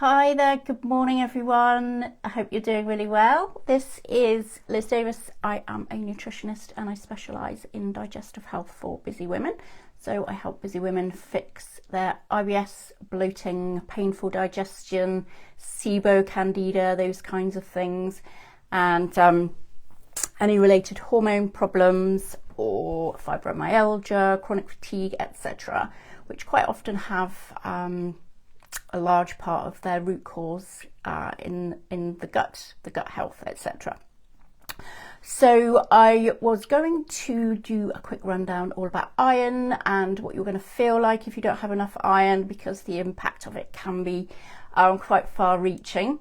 Hi there, good morning everyone. I hope you're doing really well. This is Liz Davis. I am a nutritionist and I specialise in digestive health for busy women. So I help busy women fix their IBS, bloating, painful digestion, SIBO, candida, those kinds of things, and any related hormone problems or fibromyalgia, chronic fatigue, etc., which quite often have a large part of their root cause in the gut health, etc. So I was going to do a quick rundown all about iron and what you're going to feel like if you don't have enough iron, because the impact of it can be quite far reaching,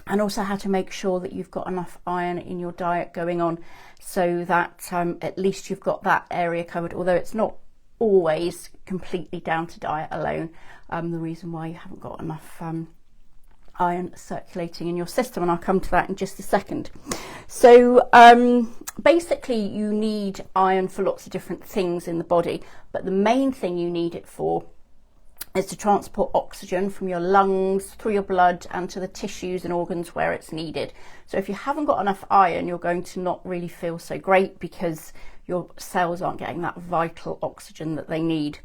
and also how to make sure that you've got enough iron in your diet going on so that at least you've got that area covered, although it's not always completely down to diet alone, the reason why you haven't got enough iron circulating in your system, and I'll come to that in just a second. So basically you need iron for lots of different things in the body, but the main thing you need it for is to transport oxygen from your lungs through your blood and to the tissues and organs where it's needed. So if you haven't got enough iron, you're going to not really feel so great because your cells aren't getting that vital oxygen that they need.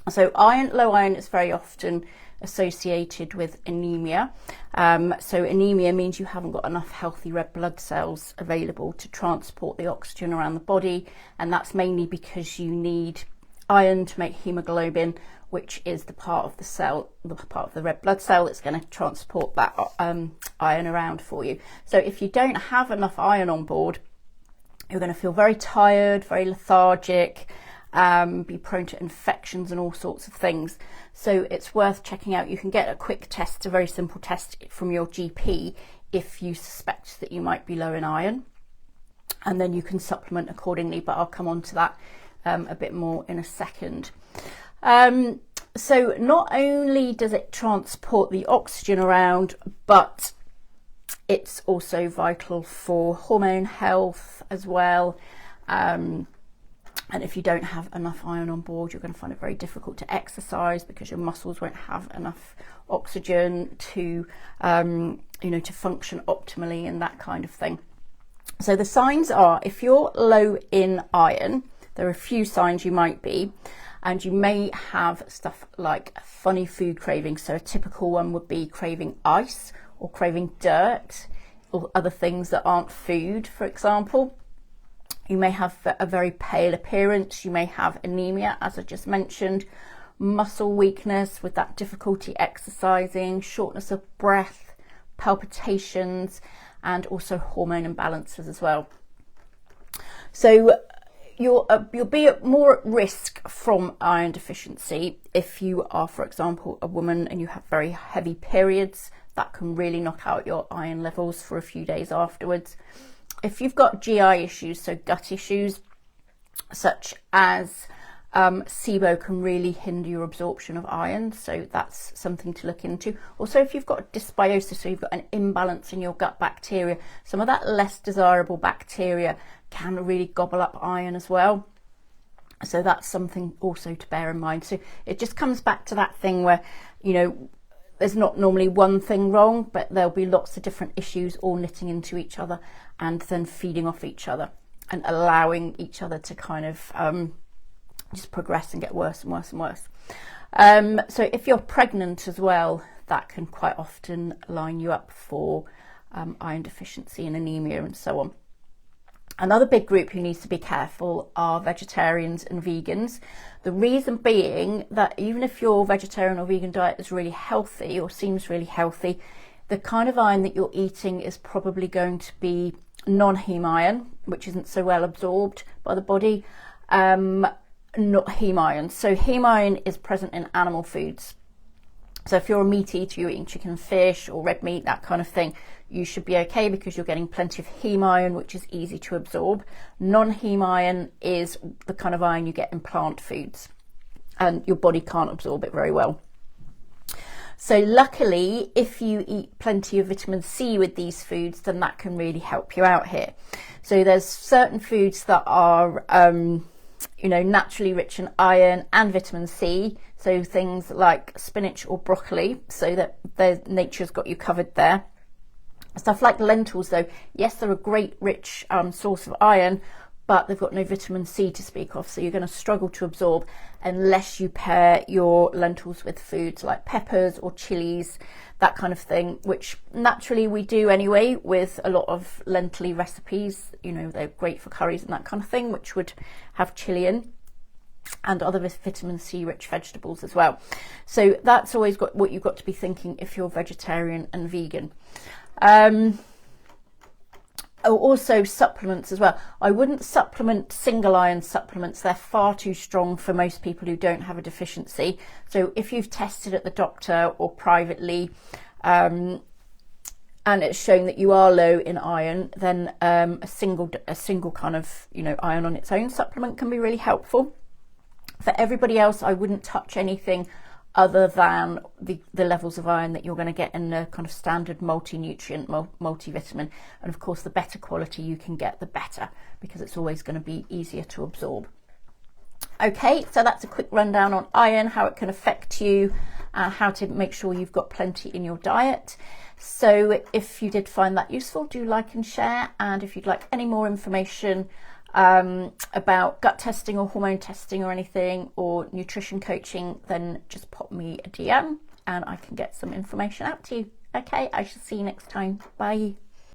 So low iron is very often associated with anemia. So anemia means you haven't got enough healthy red blood cells available to transport the oxygen around the body, and that's mainly because you need iron to make hemoglobin, which is the part of the cell, the part of the red blood cell that's going to transport that iron around for you. So if you don't have enough iron on board, you're going to feel very tired, very lethargic, be prone to infections and all sorts of things. So it's worth checking out. You can get a quick test, a very simple test from your GP if you suspect that you might be low in iron, and then you can supplement accordingly, but I'll come on to that a bit more in a second. So not only does it transport the oxygen around, but it's also vital for hormone health as well. And if you don't have enough iron on board, you're going to find it very difficult to exercise because your muscles won't have enough oxygen to, to function optimally and that kind of thing. So the signs are, if you're low in iron, there are a few signs you might be, and you may have stuff like funny food cravings. So a typical one would be craving ice or craving dirt or other things that aren't food, for example. You may have a very pale appearance. You may have anemia, as I just mentioned, muscle weakness with that difficulty exercising, shortness of breath, palpitations, and also hormone imbalances as well. So you'll be more at risk from iron deficiency if you are, for example, a woman and you have very heavy periods. That can really knock out your iron levels for a few days afterwards. If you've got GI issues, so gut issues, such as SIBO, can really hinder your absorption of iron, so that's something to look into. Also, if you've got dysbiosis, so you've got an imbalance in your gut bacteria, some of that less desirable bacteria can really gobble up iron as well. So that's something also to bear in mind. So it just comes back to that thing where, there's not normally one thing wrong, but there'll be lots of different issues all knitting into each other and then feeding off each other and allowing each other to kind of just progress and get worse and worse and worse. So if you're pregnant as well, that can quite often line you up for iron deficiency and anemia and so on. Another big group who needs to be careful are vegetarians and vegans. The reason being that even if your vegetarian or vegan diet is really healthy or seems really healthy, the kind of iron that you're eating is probably going to be non-heme iron, which isn't so well absorbed by the body, not heme iron. So heme iron is present in animal foods. So if you're a meat eater, you're eating chicken, fish or red meat, that kind of thing, you should be okay because you're getting plenty of heme iron, which is easy to absorb. Non-heme iron is the kind of iron you get in plant foods, and your body can't absorb it very well. So luckily, if you eat plenty of vitamin C with these foods, then that can really help you out here. So there's certain foods that are you know, naturally rich in iron and vitamin C. So things like spinach or broccoli, so that nature's got you covered there. Stuff like lentils, though, yes, they're a great rich source of iron, but they've got no vitamin C to speak of, so you're going to struggle to absorb unless you pair your lentils with foods like peppers or chilies, that kind of thing, which naturally we do anyway with a lot of lentil recipes. You know, they're great for curries and that kind of thing, which would have chili in, and other vitamin C rich vegetables as well. So that's always got what you've got to be thinking if you're vegetarian and vegan. Also supplements as well. I wouldn't supplement single iron supplements. They're far too strong for most people who don't have a deficiency. So if you've tested at the doctor or privately and it's shown that you are low in iron, then a single kind of, you know, iron on its own supplement can be really helpful. For everybody else, I wouldn't touch anything other than the levels of iron that you're going to get in a kind of standard multi-nutrient, multivitamin. And of course, the better quality you can get, the better, because it's always going to be easier to absorb. Okay, so that's a quick rundown on iron, how it can affect you, how to make sure you've got plenty in your diet. So if you did find that useful, do like and share. And if you'd like any more information about gut testing or hormone testing or anything, or nutrition coaching, then just pop me a DM and I can get some information out to you. Okay, I shall see you next time. Bye.